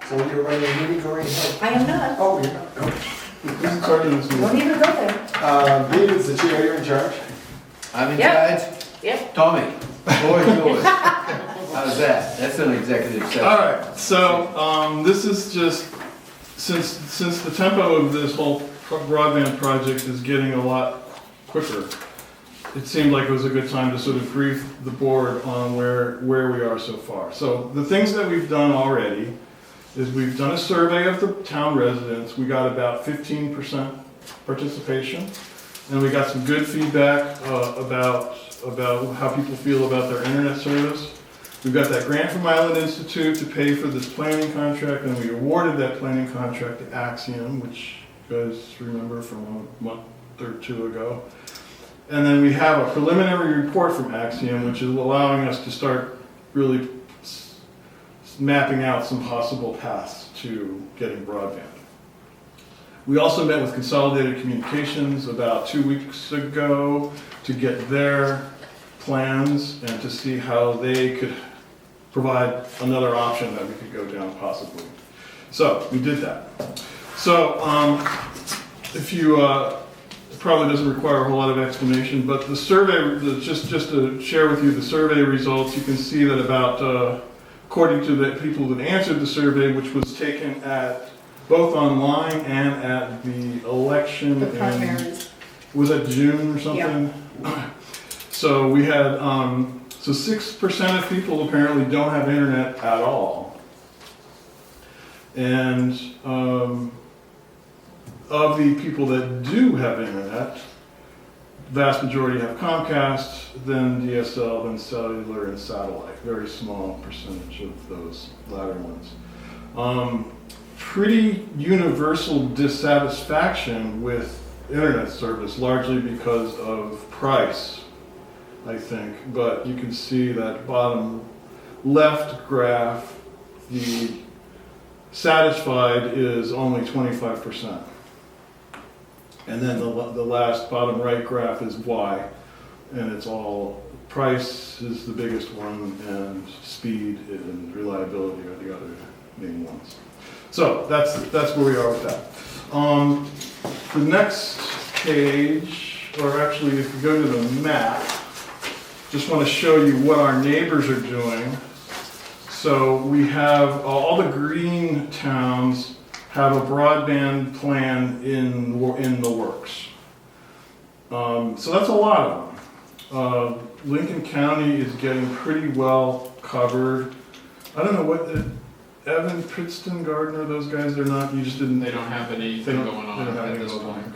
So you're running a meeting going ahead? I am not. Oh, you're not? No. Who's in charge of this Don't meeting? even go there. David's the chair, you're in charge. I'm in Yep. charge? Yep. Tommy, floor is yours. How's that? That's an executive session. All right, so this is just, since the tempo of this whole broadband project is getting a lot quicker, it seemed like it was a good time to sort of brief the board on where we are so far. So the things that we've done already is we've done a survey of the town residents. We got about 15% participation, and we got some good feedback about how people feel about their internet service. We've got that grant from Island Institute to pay for this planning contract, and we awarded that planning contract to Axiom, which you guys remember from a month or two ago. And then we have a preliminary report from Axiom, which is allowing us to start really mapping out some possible paths to getting broadband. We also met with Consolidated Communications about 2 weeks ago to get their plans and to see how they could provide another option that we could go down possibly. So we did that. So if you, it probably doesn't require a whole lot of explanation, but the survey, just to share with you the survey results, you can see that about, according to the people that answered the survey, which was taken at both online and at the election. The primaries. Was that June or something? Yeah. So we had, so 6% of people apparently don't have internet at all. And of the people that do have internet, vast majority have Comcast, then DSL, then cellular and satellite. Very small percentage of those latter ones. Pretty universal dissatisfaction with internet service, largely because of price, I think. But you can see that bottom left graph, the satisfied is only 25%. And then the last bottom right graph is Y, and it's all price is the biggest one, and speed and reliability are the other main ones. So that's where we are with that. The next page, or actually if you go to the map, just want to show you what our neighbors are doing. So we have all the green towns have a broadband plan in the works. So that's a lot of them. Lincoln County is getting pretty well covered. I don't know what, Evan, Princeton, Gardner, those guys, they're not, you just didn't. They don't have anything going on at this point.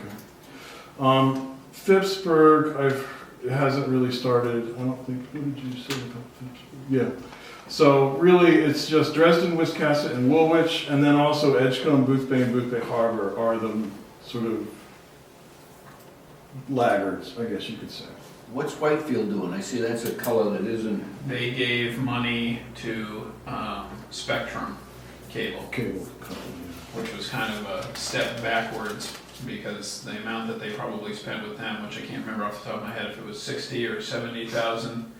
Okay. Phippsburg, it hasn't really started. I don't think, what did you say about Phippsburg? Yeah. So really, it's just Dresden, Wiscasset, and Woolwich, and then also Edgecombe, Boothbay, and Boothbay Harbor are the sort of laggards, I guess you could say. What's Whitefield doing? I see that's a color that isn't. They gave money to Spectrum Cable, Cable company. which was kind of a step backwards because the amount that they probably spent with them, which I can't remember off the top of my head if it was 60 or 70,000,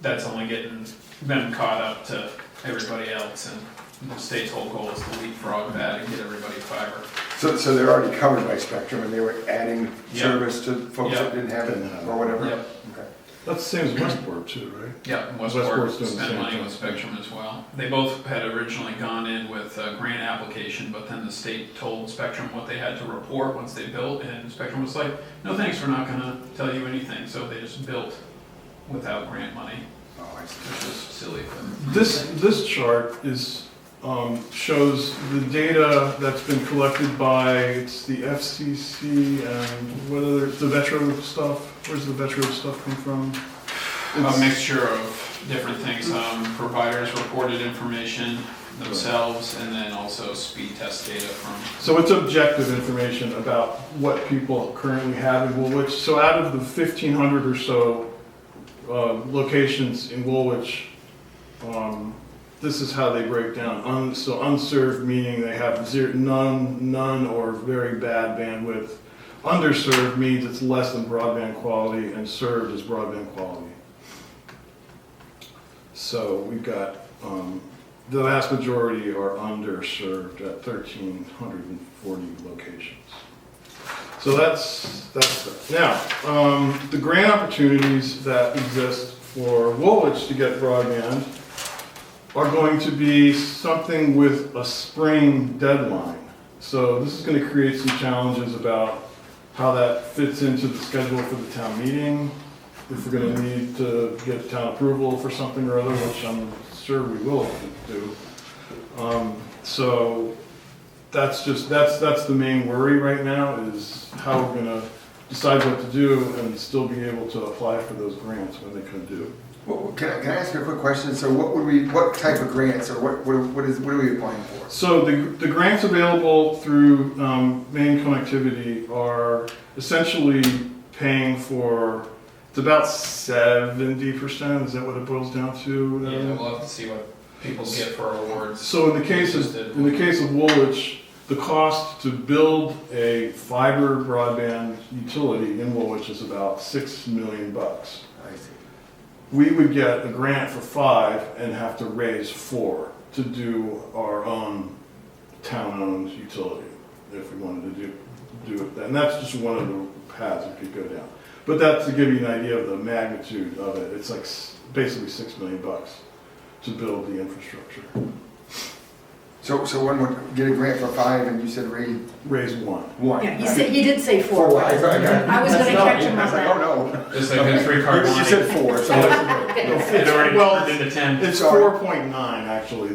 that's only getting them caught up to everybody else, and the state's whole goal is to leapfrog that and get everybody fiber. So they're already covered by Spectrum and they were adding Yeah. service to folks Yeah. that didn't have it or whatever? Yep. Okay. That's the same as Westport too, right? Yeah, and Westport's Westport doing the spent same money thing. with Spectrum as well. They both had originally gone in with a grant application, but then the state told Spectrum what they had to report once they built, and Spectrum was like, no thanks, we're not gonna tell you anything, so they just built without grant money, Oh, I see. which was silly of them. This chart is shows the data that's been collected by, it's the FCC and what other, the Vetro stuff. Where's the Vetro stuff come from? A mixture of different things, providers reported information themselves, and then also speed test data from. So it's objective information about what people currently have in Woolwich. So out of the 1,500 or so locations in Woolwich, this is how they break down. So unserved meaning they have none or very bad bandwidth. Underserved means it's less than broadband quality, and served is broadband quality. So we've got the vast majority are underserved at 1,340 locations. So that's that. Now, the grant opportunities that exist for Woolwich to get broadband are going to be something with a spring deadline. So this is going to create some challenges about how that fits into the schedule for the town meeting, if we're going to need to get town approval for something or other, which I'm sure we will do. So that's the main worry right now, is how we're going to decide what to do and still be able to apply for those grants when they come due. Well, can I ask you a quick question? So what type of grants, or what are we applying for? So the grants available through Maine Connectivity are essentially paying for, it's about 70%, is that what it boils down to? Yeah, we'll have to see what people get for awards. So in the case of Woolwich, the cost to build a fiber broadband utility in Woolwich is about $6 million. I see. We would get a grant for 5 and have to raise 4 to do our own town-owned utility if we wanted to do it. And that's just one of the paths it could go down. But that's to give you an idea of the magnitude of it. It's like basically $6 million to build the infrastructure. So one would get a grant for 5, and you said Raise 1. 1. Yeah, he did say 4. 4, I got it. I was gonna catch him I on was like, that. oh no. Just like a three-card You money. said 4, so that's It already Well, turned into 10. It's Sorry. 4.9 actually.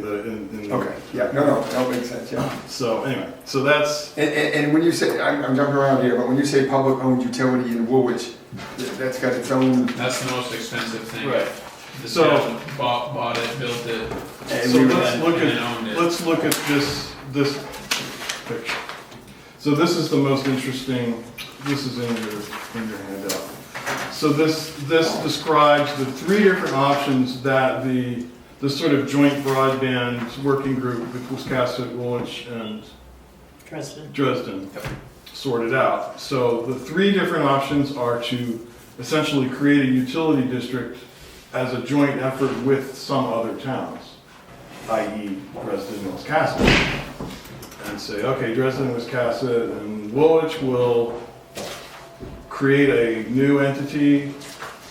okay. Yeah, no, that makes sense, yeah. So anyway, so that's, And when you say, I'm jumping around here, but when you say public-owned utility in Woolwich, that's got its own. That's the most expensive thing. Right. The So- town bought it, built it, And so we let's look and then owned at, it. let's look at this picture. So this is the most interesting, this is in your handout. So this describes the 3 different options that the sort of joint broadband working group with Wiscasset, Woolwich, and Dresden sorted out. So the 3 different options are to essentially create a utility district as a joint effort with some other towns, i.e. Dresden and Wiscasset. And say, okay, Dresden, Wiscasset, and Woolwich will create a new entity,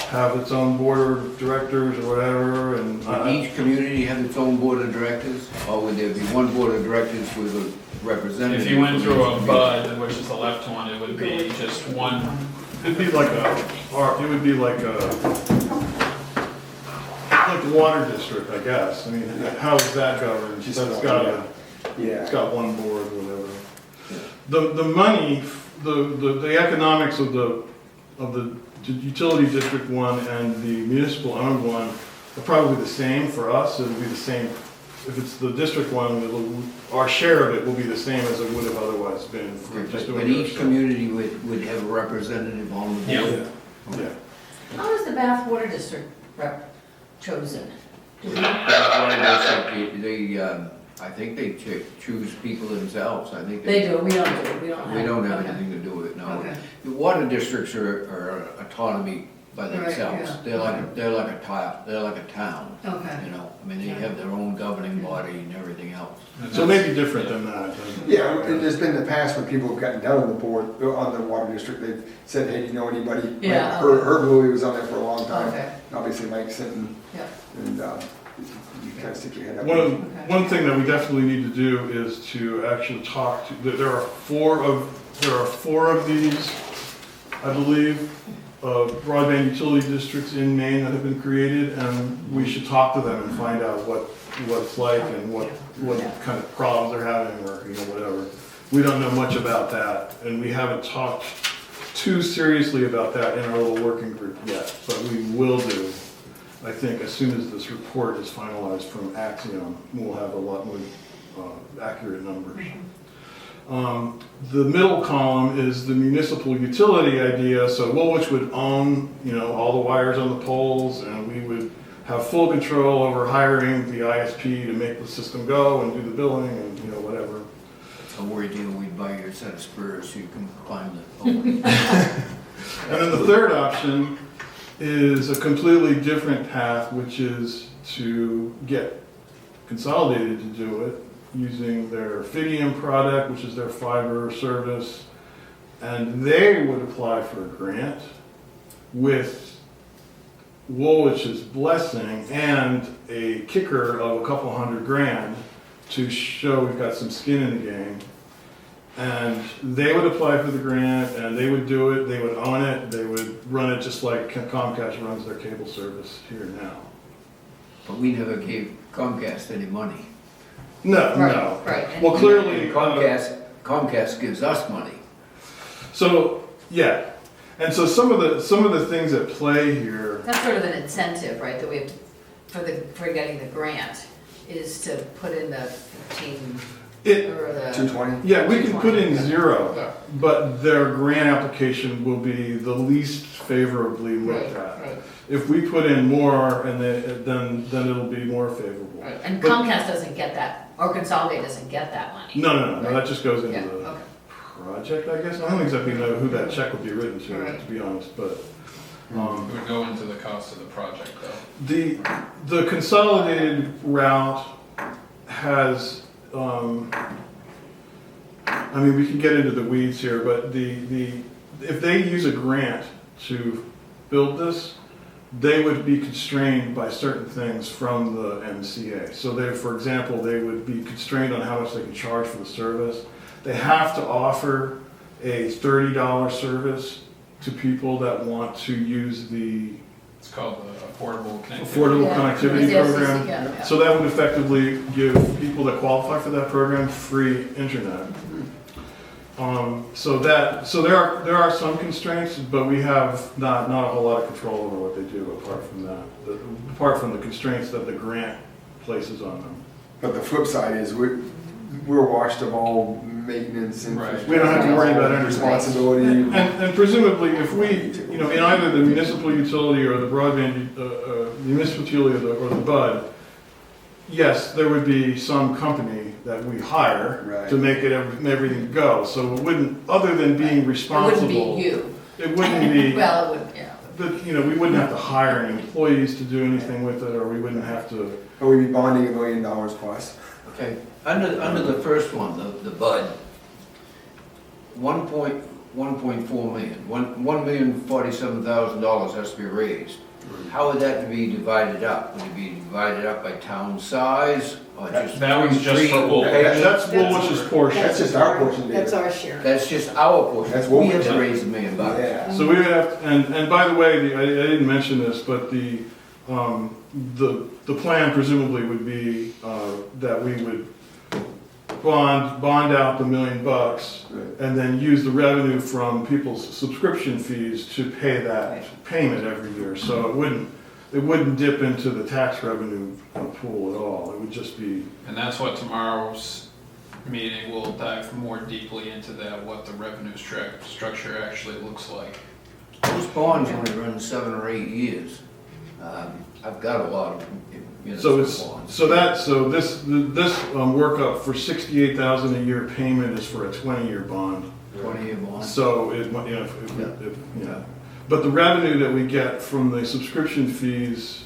have its own board of directors or whatever, and Would each community have its own board of directors, or would there be one board of directors with a representative? If you went through a from each BUD, which is the left one, it would be just one. it'd be like water district, I guess. I mean, how is that governed? Just That's one, got yeah. it's got one board, whatever. The money, the economics of the utility district one and the municipal owned one are probably the same for us. It'll be the same, if it's the district one, our share of it will be the same as it would have otherwise been for just doing But it each ourselves. community would have a representative on the board? Yeah. Yeah. How is the Bath Water District rep chosen? Do we- I think they choose people themselves, I think. They do, we don't do it, we don't have. We don't have okay. anything to do with it, no. Okay. The water districts are autonomy by Right, themselves. yeah. They're like a town, Okay. you know? I mean, they have their own governing body and everything else. So it may be different than that. doesn't it? Yeah, and there's been in the past when people have gotten down on the board, on the water district, they've said, hey, do you know anybody? Yeah, Like okay. Herb Louie was on there for a long time. Okay. Obviously Mike Sinton, Yeah. and you kind of stick your head up. One thing that we definitely need to do is to actually talk to, there are four of these, I believe, broadband utility districts in Maine that have been created, and we should talk to them and find out what it's like and what kind of problems they're having, or, you know, whatever. We don't know much about that, and we haven't talked too seriously about that in our little working group yet, but we will do. I think as soon as this report is finalized from Axiom, we'll have a lot more accurate numbers. The middle column is the municipal utility idea, so Woolwich would own, you know, all the wires on the poles, and we would have full control over hiring the ISP to make the system go and do the billing and, you know, whatever. So we're dealing, we'd buy you a set of spurs so you can climb the pole. And then the third option is a completely different path, which is to get Consolidated to do it using their Fidium product, which is their fiber service, and they would apply for a grant with Woolwich's blessing and a kicker of a couple $100,000 to show we've got some skin in the game. And they would apply for the grant, and they would do it, they would own it, they would run it just like Comcast runs their cable service here now. But we never gave Comcast any money. No, Right, no. right. And- Well, clearly, Comcast gives us money. so, yeah. And so some of the things at play here, That's sort of an incentive, right, that we have to, for getting the grant, is to put in the 15, it, or the. 220? yeah, we can put in Yeah. 0, but their grant application will be the least favorably Right, looked at. right, If we put in more, and then it'll be more favorable. right. And But- Comcast doesn't get that, or Consolidate doesn't get that money. No, Right. that just goes into Yeah, the okay. project, I guess. I don't exactly know who that check would be written Right. to be honest, but, It would go into the cost of the project though. the consolidated route has, I mean, we can get into the weeds here, but if they use a grant to build this, they would be constrained by certain things from the MCA. So they, for example, they would be constrained on how much they can charge for the service. They have to offer a $30 service to people that want to use the It's called the Affordable Connectivity. Affordable Yeah, Connectivity yes, Program. yeah. So that would effectively give people that qualify for that program free internet. So there are some constraints, but we have not a whole lot of control over what they do apart from that. Apart from the constraints that the grant places on them. But the flip side is we're washed of all maintenance and. Right. We don't have to worry about any responsibility. And presumably, if we, in either the municipal utility or the broadband, municipal utility or the BUD, yes, there would be some company that we hire Right. to make everything go. So it wouldn't, other than being It responsible. wouldn't be you. It wouldn't be, Well, it would, yeah. but, we wouldn't have to hire any employees to do anything with it, or we wouldn't have to. Or we'd be bonding $1 million plus. Okay, under the first one, the BUD, 1.4 million, $1,047,000 has to be raised. How would that be divided up? Would it be divided up by town size, or just? That was just for Woolwich. That's Woolwich's portion. That's just our portion, David. That's our share. That's just our portion. That's We Woolwich. have to raise $1 million. Yeah. So we would have, and by the way, I didn't mention this, but the plan presumably would be that we would bond out the $1 million, Right. and then use the revenue from people's subscription fees to pay that payment every year. So it wouldn't dip into the tax revenue pool at all. It would just be, And that's what tomorrow's meeting will dive more deeply into that, what the revenue structure actually looks like. Those bonds only run 7 or 8 years. I've got a lot of so municipal bonds. this workup for $68,000 a year payment is for a 20-year bond. 20-year bonds. So but the revenue that we get from the subscription fees,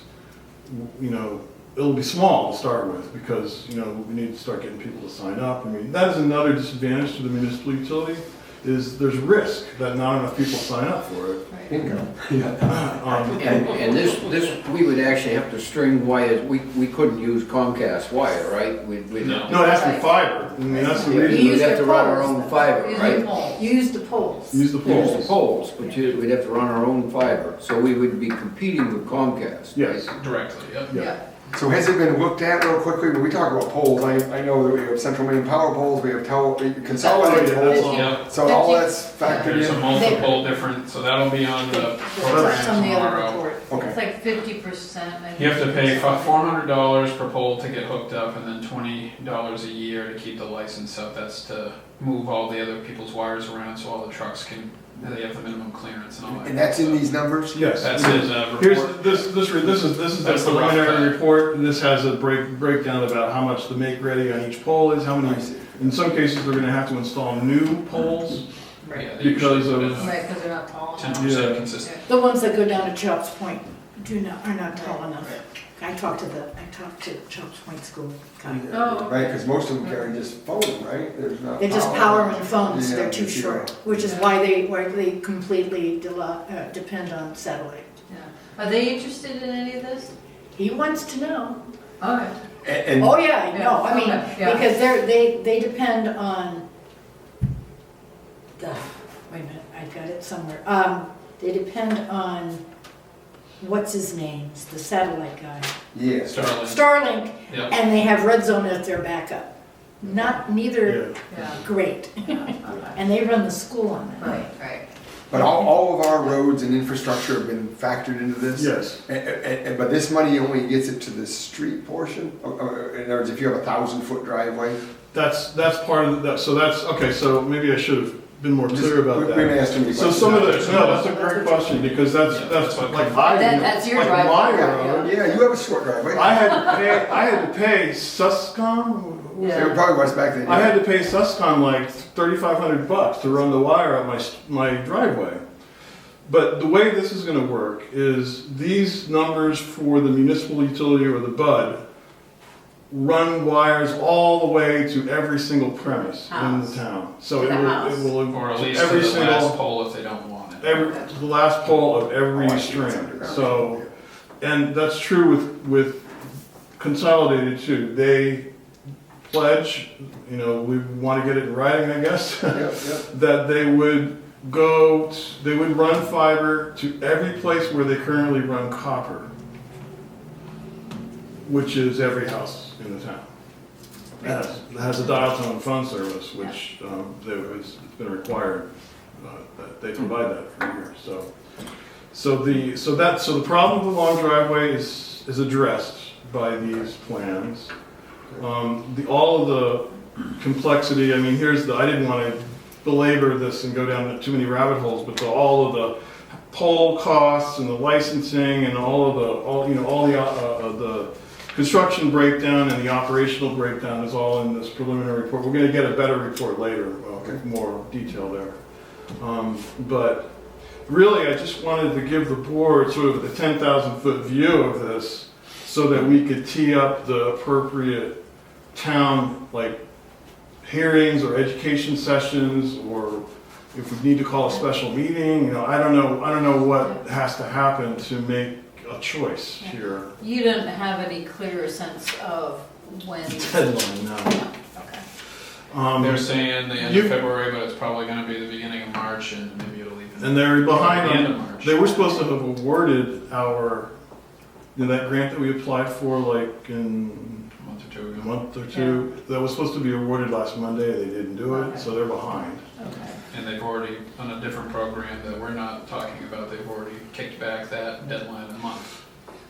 it'll be small to start with because, we need to start getting people to sign up. I mean, that is another disadvantage to the municipal utility, is there's risk that not enough people sign up for it. Bingo. And this, we would actually have to string wires, we couldn't use Comcast wire, right? We'd No. No, it has to be fiber. I mean, that's the Yeah, reason. we'd have to run our own fiber, Use the right? poles. Use the poles. Use the Use the poles. poles, but we'd have to run our own fiber, so we would be competing with Comcast. Yes. Directly, yep. Yeah. Yeah. So has it been looked at real quickly? When we talk about poles, I know that we have Central Maine power poles, we have consolidated poles. Yep. So all that's factored There's a in? multiple different, so that'll be on the program That's on the other tomorrow. report. It's Okay. like 50%. maybe. You have to pay $400 per pole to get hooked up, and then $20 a year to keep the license up. That's to move all the other people's wires around so all the trucks they have the minimum clearance and all that. And that's in these numbers? Yes. That's his Here's, report. this is the That's the rough preliminary cut. report, and this has a breakdown about how much the make ready on each pole is, how many, I see. in some cases, they're gonna have to install new poles. Yeah, they because usually of- put in Right, because they're not tall enough. 10% Yeah. consistent. The ones that go down to Chops Point are not tall enough. I talked to Chops Point School guy. Oh, Right, because most of them carry just phone, right? There's not. They just power on phones, Yeah, they're too yeah. short, which is why they completely depend on satellite. yeah. Are they interested in any of this? He wants to know. All right. And Oh, yeah, I know, I mean, Okay, yeah. because they depend on the, wait a minute, I got it somewhere. They depend on, what's his name, the satellite guy, yes, Starlink. Starlink, Yep. and they have Red Zone as their backup. Neither Yeah. great, Yeah, okay. and they run the school on that. Right, right. but all of our roads and infrastructure have been factored into this? Yes. But this money only gets it to the street portion? In other words, if you have a 1,000-foot driveway? That's part of that, so that's, okay, so maybe I should have been more clear about We may that. ask too many So questions. some of the, no, that's a great question, because that's what like comes- That's your like driveway, my yeah. road. Yeah, you have a short driveway. I had to pay Suscom, It probably was back then. I had to pay Suscom like $3,500 to run the wire up my driveway. But the way this is gonna work is these numbers for the municipal utility or the BUD run wires all the way to every single premise in House. the town. So To it the will, house. it will, Or at least to every the last single, pole if they don't want it. the last pole of Oh, every I see, it's string. underground. So, and that's true with Consolidated too. They pledge, you know, we want to get it in writing, I guess, Yep, yep. that they would they would run fiber to every place where they currently run copper, which is every house in the town. It has a dial tone phone service, which it's been required, that they provide that for years, so the problem with the long driveway is addressed by these plans. All of the complexity, I mean, I didn't want to belabor this and go down too many rabbit holes, but all of the pole costs and the licensing and all the construction breakdown and the operational breakdown is all in this preliminary report. We're going to get a better report later, with more detail there. But really, I just wanted to give the board sort of the 10,000-foot view of this so that we could tee up the appropriate town, like, hearings or education sessions, or if we need to call a special meeting, you know, I don't know what has to happen to make a choice here. You don't have any clearer sense of when? Deadline, no. Okay. They're saying the end You- of February, but it's probably gonna be the beginning of March, and maybe it'll even. And they're behind The end on, of March. they were supposed to have awarded that grant that we applied for like in A month or two a ago. month or two, that was supposed to be awarded last Monday, they didn't do Okay. it, so they're behind. Okay. And they've already, on a different program that we're not talking about, they've already kicked back that deadline a month.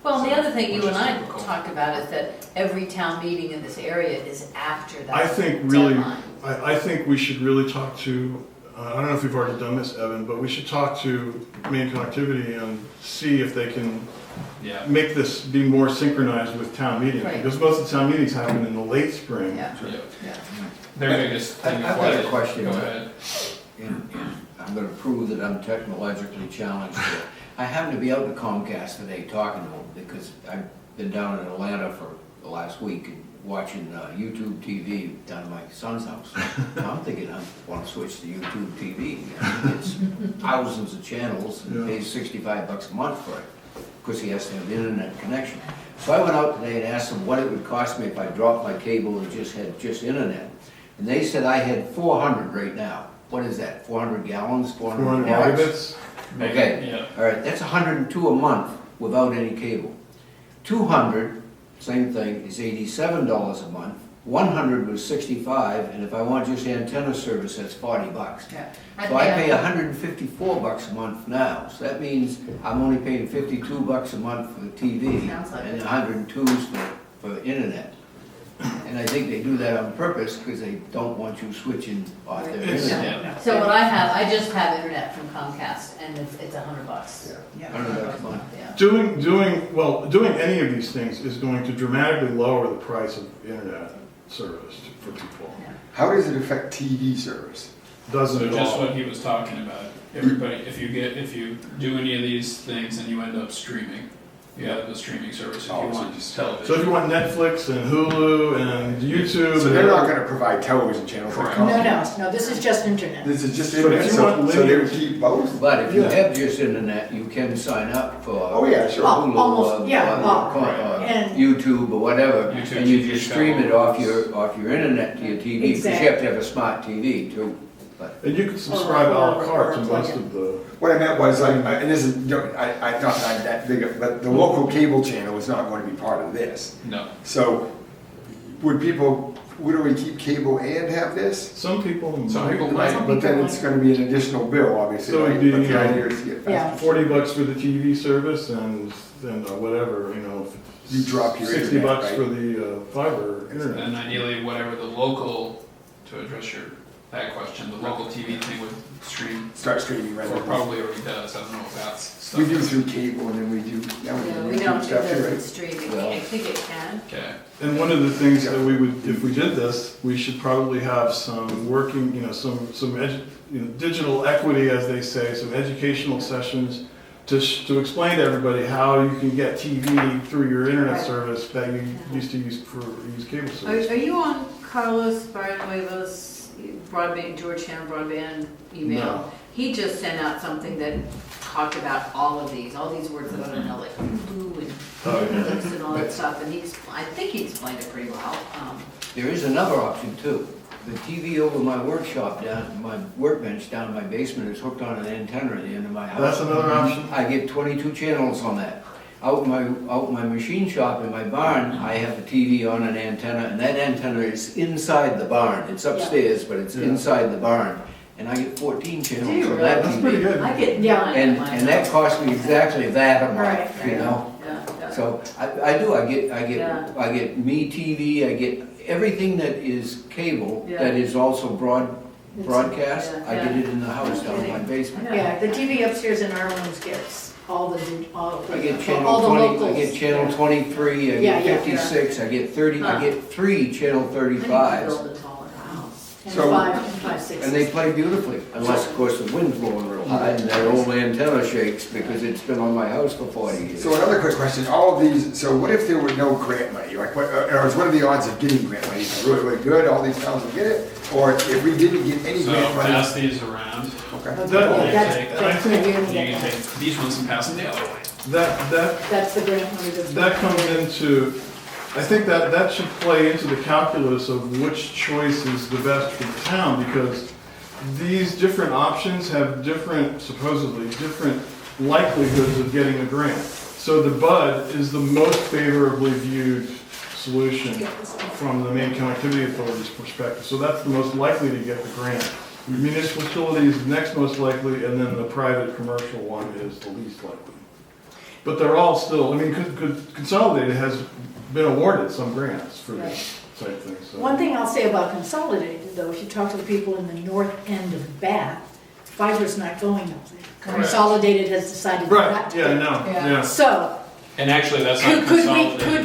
Well, the other thing you Which and is I typical. talked about is that every town meeting in this area is after that I think really, deadline. I think we should really talk to, I don't know if you've already done this, Evan, but we should talk to Maine Connectivity and see if they can Yeah. make this be more synchronized with town meetings. Right. Because most of the town meetings happen in the late spring. Yeah, Yeah. yeah. Their biggest thing I've is got why a question. Go ahead. And I'm gonna prove that I'm technologically challenged here. I happened to be out at Comcast today talking to them, because I've been down in Atlanta for the last week and watching YouTube TV down at my son's house. Now I'm thinking I wanna switch to YouTube TV. I mean, it's thousands of channels, and Yeah. pays $65 a month for it, because he has to have internet connection. So I went out today and asked them what it would cost me if I dropped my cable and just had internet. And they said I had 400 right now. What is that, 400 gallons, 400 400 watts? megabits? Okay. Yeah. All right, that's 102 a month without any cable. 200, same thing, is $87 a month. 100 was 65, and if I want just antenna service, that's $40. Yeah. So I pay $154 a month now. So that means I'm only paying $52 a month for the TV Sounds like and it. 102s for internet. And I think they do that on purpose because they don't want you switching off their It's- internet. Yeah. So what I just have internet from Comcast, and it's $100. Yeah. $100 a month. Yeah. Doing any of these things is going to dramatically lower the price of internet service for people. How does it affect TV service? Doesn't So it just all? what he was talking about, everybody, if you do any of these things and you end up streaming, You have the streaming service if you Oh, so want just- So if television. you want Netflix and Hulu and YouTube. So they're not gonna provide television channels. they're Correct. No, this is just internet. This is just But if internet, you so want so they linear- would keep both? But if you Yeah. have just internet, you can sign up for. Oh, yeah, sure. Oh, Hulu almost, or- yeah, or- right. or And- YouTube or whatever, YouTube and you TV just stream it channels. off your internet to your TV, because you Exactly. have to have a smart TV too. And you can subscribe à la carte to Or most plug-in. of the. What I meant was, and this is, not that that big, but the local cable channel is not going to be part of this. No. So would people, would we keep cable and have this? Some people Some might. people might. But then it's gonna be an additional bill, obviously, So it'd right? be, But the idea is to get Yeah. fast. $40 for the TV service and then whatever, You drop your $60 internet, right? for the fiber internet. And ideally, whatever the local, to address that question, the local TV thing would stream, Start streaming or right probably already does, I don't know if that's stuff. We do through cable and then we do, now we Yeah, do we YouTube don't do stuff too, the right? streaming, Well- I think it can. Okay, And one of the things that we would, if we did this, we should probably have some working, digital equity, as they say, some educational sessions to explain to everybody how you can get TV through your internet Right. service that you used to use cable Are service. you on Carlos Barnuevo's broadband, Georgetown broadband email? No. He just sent out something that talked about all these words that I don't know, like Hulu and Oh, yeah. Netflix and all that stuff, and I think he explained it pretty well. There is another option too. The TV over my workshop my workbench down in my basement is hooked on an antenna at the end of my house. That's another option. I get 22 channels on that. Out my machine shop in my barn, I have a TV on an antenna, and that antenna is inside the barn. It's upstairs, but it's Yeah. inside the barn. And I get 14 channels Do you on that That's TV. pretty good. I get Yeah. nine And, in my and that house. cost me exactly that a month, Right. you know? Yeah. So I do, I Yeah. get Me TV, I get everything that is cable, Yeah. that is also broadcast, Yeah, I get yeah. it in the house down in my basement. Yeah, the TV upstairs in our rooms gets all the, all I get the channel 20, locals. I get channel Yeah. 23, I Yeah, get yeah. 56, I get 30, I Huh. get 3 channel I need to 35s. build a taller house. And So- five, six. And they play beautifully, unless of course the wind's blowing real high and that old antenna shakes because it's been on my house for 40 years. So another quick question, all of these, so what if there were no grant money? Like, what are the odds of getting grant money? Is it really, really good, all these towns will get it? Or if we didn't get any so grant money? pass these around. Okay. That- Oh, You That's- take- I think You can take these ones and pass them the other way. That's the grant money that's. That comes into, I think that should play into the calculus of which choice is the best for the town, because these different options have supposedly different likelihoods of getting a grant. So the BUD is the most favorably viewed solution from the Maine Connectivity Authority's perspective. So that's the most likely to get the grant. Municipal utility is the next most likely, and then the private commercial one is the least likely. But they're all still, Consolidated has been awarded some grants for this type thing, so. One thing I'll say about Consolidated, though, if you talk to the people in the north end of Bath, fiber's not going up there. Correct. Consolidated has decided Right, not to. yeah, no, Yeah. yeah. So, And actually, that's not could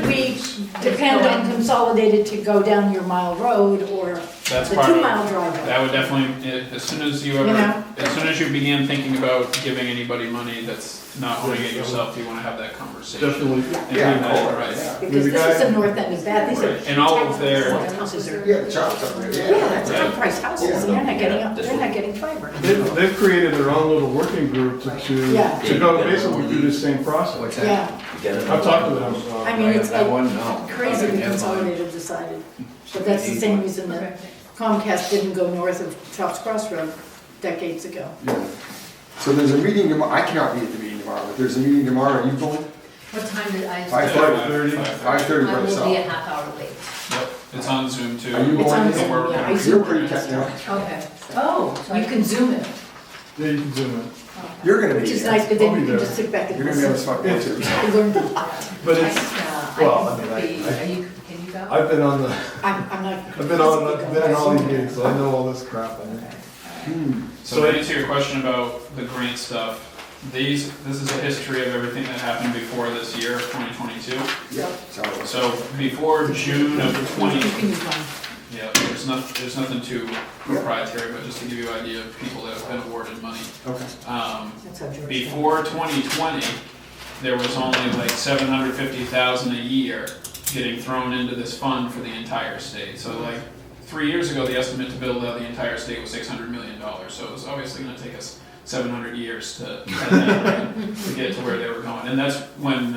we consolidated. depend on Consolidated to go down your mile road or That's the part of, 2 mile driveway? that would definitely, as soon as you You ever, know? as soon as you begin thinking about giving anybody money that's not owning it yourself, you wanna have that conversation. Definitely. And Yeah, do that of course, right. yeah. Because The this is guy- the north end of Bath, these are. Right. And all of their- Houses are. Yeah, the shops up there, Yeah, yeah. that's high priced houses, and they're not getting fiber. They've created their own little working group Yeah. to go basically through the same process. What's that? Yeah, I've talked to them. I mean, it's That like one, no. crazy that Never mind. Consolidated decided, but that's the same reason that Comcast didn't go north of Chops Cross Road decades ago. Yeah. So there's a meeting tomorrow, I cannot be at the meeting tomorrow, but there's a meeting tomorrow, are you going? What time did I? 5:30. 5:30. 5:30 I by will be a yourself. half hour late. Yep, it's on Zoom too. Are you It's on going? Zoom, Or- yeah, I You're Zoom pretty it. technical. Okay. Oh, so You can Zoom it, Yeah, you can zoom it. You're gonna be which is there. nice, because I'll then be you can there. just sit back and You're gonna be able to listen. spot one too. I learned a lot. But it's, well, I mean, Are you, can you go? I've been on the, I'm not. I've been in all these meetings, so I know all this crap. So to answer your question about the grant stuff, this is a history of everything that happened before this year, 2022. Yeah, so, So before June of You 20, can use mine. yeah, there's nothing too proprietary, but just to give you an idea of people that have been awarded money. okay. That's how George. Before 2020, there was only like 750,000 a year getting thrown into this fund for the entire state. So like 3 years ago, the estimate to build out the entire state was $600 million. So it was obviously gonna take us 700 years to get to where they were going. And that's when,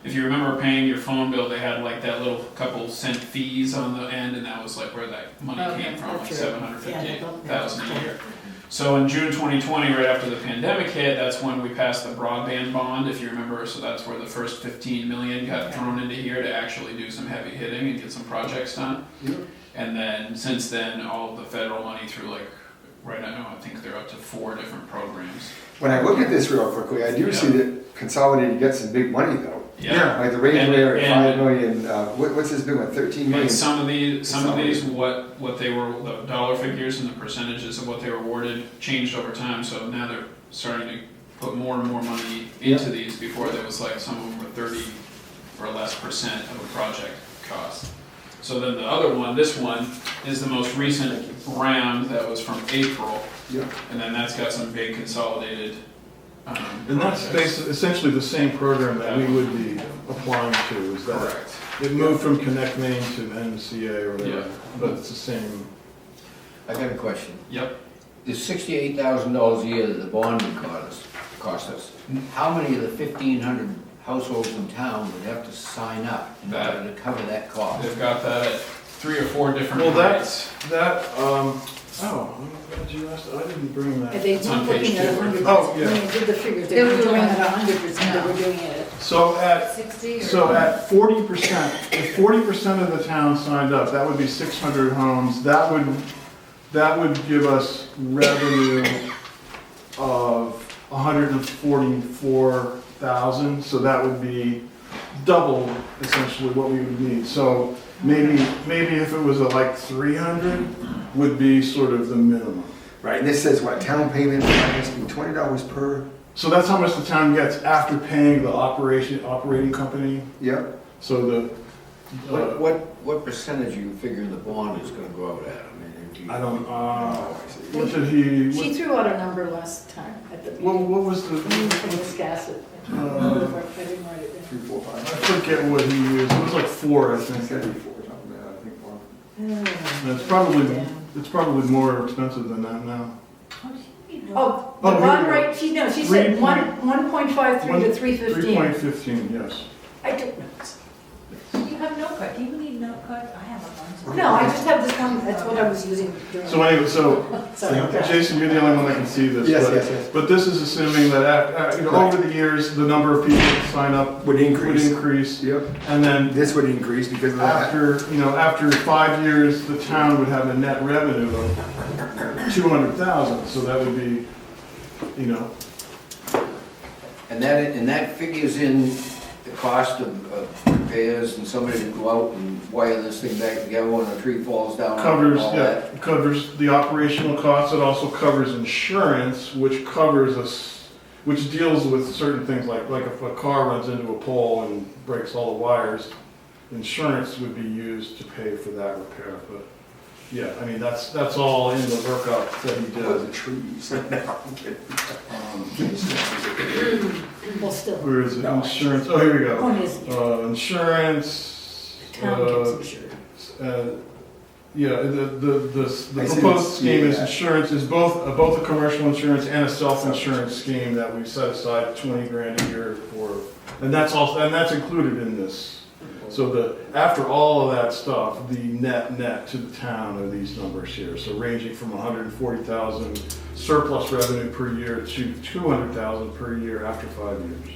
if you remember paying your phone bill, they had like that little couple cent fees on the end, and that was like where that money came from, like that's right. 750,000 a year. So in June 2020, right after the pandemic hit, that's when we passed the broadband bond, if you remember. So that's where the first 15 million got thrown into here to actually do some heavy hitting and get some projects done. Yep. And then since then, all the federal money through like, right now, I think they're up to 4 different programs. When I look at this real quickly, I do see that Consolidated gets some big money though. Yeah. Like the Rangeway at And- 5 million, what's this big one, 13 million? And some of these, what they were, the dollar figures and the percentages of what they were awarded changed over time, so now they're starting to put more and more money into these. Before there was like some of them were 30 or less % of a project cost. So then the other one, this one, is the most recent round that was from April, Yeah. and then that's got some big consolidated And that's projects. essentially the same program that we would be applying to, is that Correct. it moved from Connect Maine to MCA or Yeah. whatever, but it's the same. I got a question. Yep. The $68,000 a year that the bond would cost us, how many of the 1,500 households in town would have to sign up in order to cover that cost? They've got that at 3 or 4 different Well, rates. Oh, I'm glad you asked, I didn't bring And that. they It's on weren't looking page at 2. 100%. Oh, yeah. When they did the figures, They they were weren't doing doing- it 100%, they were doing it So at 60 or? So at 40%, if 40% of the town signed up, that would be 600 homes. That would give us revenue of 144,000. So that would be double essentially what we would need. So maybe if it was like 300 would be sort of the minimum. Right, and this says what, town payment has to be $20 per, So that's how much the town gets after paying the operating company. yep. So the What percentage you figure the bond is gonna go out at? I mean, if you- I don't. Oh, I see. What did he? She threw out a number last time at the What, meeting. what was the? I didn't discuss it. I didn't write it 3, 4, I 5. forget what he used. It was like 4, I It's think. gotta be 4 or something, I think, more. down. And it's probably more expensive than that now. Oh, the Oh, here bond we go. rate, she said 3 1.53 to 315. 3.15, yes. I don't, You have no cut, do you need no cut? I have a bunch. no, I just have this number, that's what I was using during. So anyway, so Sorry. Jason, you're the only one that can see this. Yes, but- yes, yes. But this is assuming that, over the years, the number of people that sign up Would would increase. increase. Yep, And then this would increase because of that. after 5 years, the town would have a net revenue of 200,000, so that would be, And that figures in the cost of repairs and somebody to go out and wire this thing back together when a tree falls down. covers, all yeah, that. it covers the operational costs. It also covers insurance, which covers us, which deals with certain things like if a car runs into a pole and breaks all the wires, insurance would be used to pay for that repair, but, yeah, I mean, that's all in the workup that he What did. the trees. No, I'm kidding. Well, still, Where is it? No. Insurance, oh, here we go. one is, Insurance. town gets insured. Yeah, the I see proposed this, scheme is yeah. insurance, is both a commercial insurance and a self-insurance scheme that we've set aside 20 grand a year for. And that's included in this. So after all of that stuff, the net to the town are these numbers here. So ranging from 140,000 surplus revenue per year to 200,000 per year after 5 years.